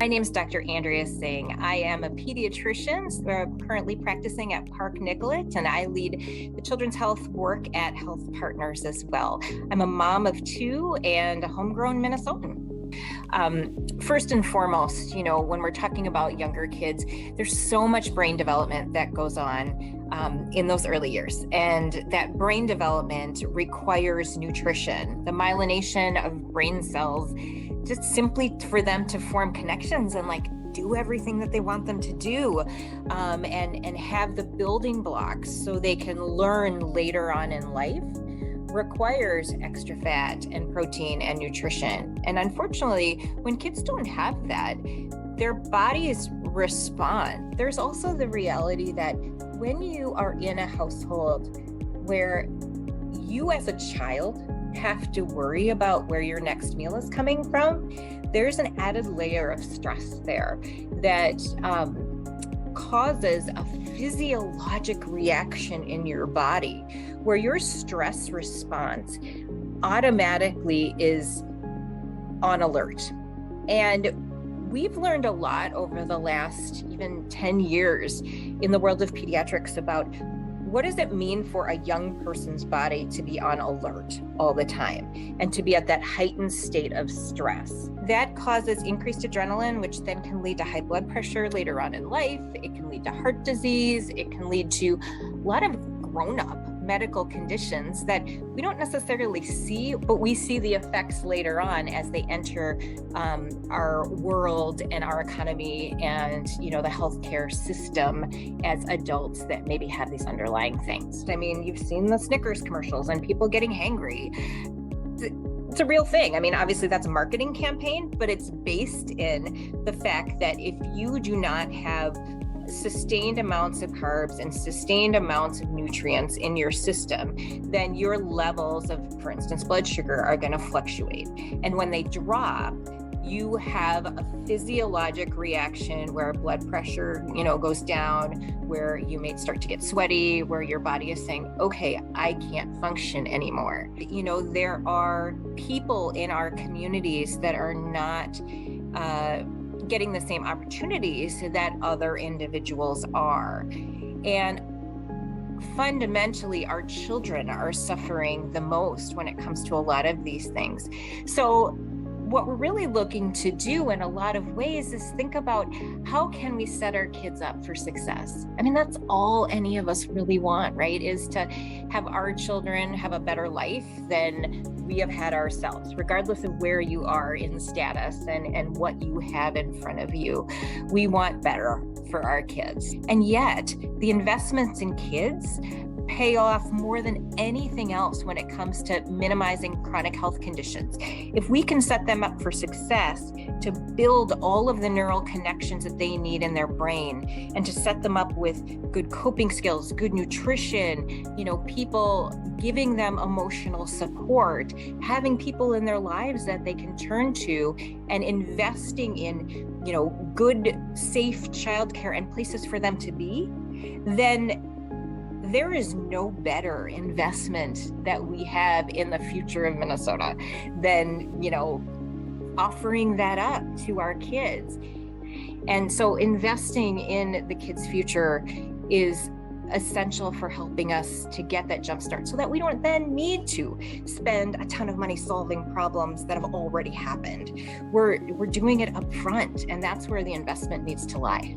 My name is Dr. Andrea Singh. I am a pediatrician currently practicing at Park Nicollet, and I lead the children's health work at Health Partners as well. I'm a mom of two and a homegrown Minnesotan. First and foremost, when we're talking about younger kids, there's so much brain development that goes on in those early years. And that brain development requires nutrition, the myelination of brain cells, just simply for them to form connections and do everything that they want them to do, and have the building blocks so they can learn later on in life, requires extra fat and protein and nutrition. And unfortunately, when kids don't have that, their bodies respond. There's also the reality that when you are in a household where you as a child have to worry about where your next meal is coming from, there's an added layer of stress there that causes a physiologic reaction in your body where your stress response automatically is on alert. And we've learned a lot over the last even 10 years in the world of pediatrics about what does it mean for a young person's body to be on alert all the time and to be at that heightened state of stress. That causes increased adrenaline, which then can lead to high blood pressure later on in life. It can lead to heart disease. It can lead to a lot of grown-up medical conditions that we don't necessarily see, but we see the effects later on as they enter our world and our economy and the healthcare system as adults that maybe have these underlying things. I mean, you've seen the Snickers commercials and people getting hangry. It's a real thing. I mean, obviously that's a marketing campaign, but it's based in the fact that if you do not have sustained amounts of carbs and sustained amounts of nutrients in your system, then your levels of, for instance, blood sugar are going to fluctuate. And when they drop, you have a physiologic reaction where blood pressure, goes down, where you may start to get sweaty, where your body is saying, okay, I can't function anymore. There are people in our communities that are not getting the same opportunities that other individuals are. And fundamentally, our children are suffering the most when it comes to a lot of these things. So what we're really looking to do in a lot of ways is think about how can we set our kids up for success? I mean, that's all any of us really want, right? Is to have our children have a better life than we have had ourselves, regardless of where you are in status and what you have in front of you. We want better for our kids. And yet the investments in kids pay off more than anything else when it comes to minimizing chronic health conditions. If we can set them up for success to build all of the neural connections that they need in their brain and to set them up with good coping skills, good nutrition, people giving them emotional support, having people in their lives that they can turn to, and investing in, good, safe childcare and places for them to be, then there is no better investment that we have in the future of Minnesota than, offering that up to our kids. And so investing in the kids' future is essential for helping us to get that jump start so that we don't then need to spend a ton of money solving problems that have already happened. We're doing it up front, and that's where the investment needs to lie.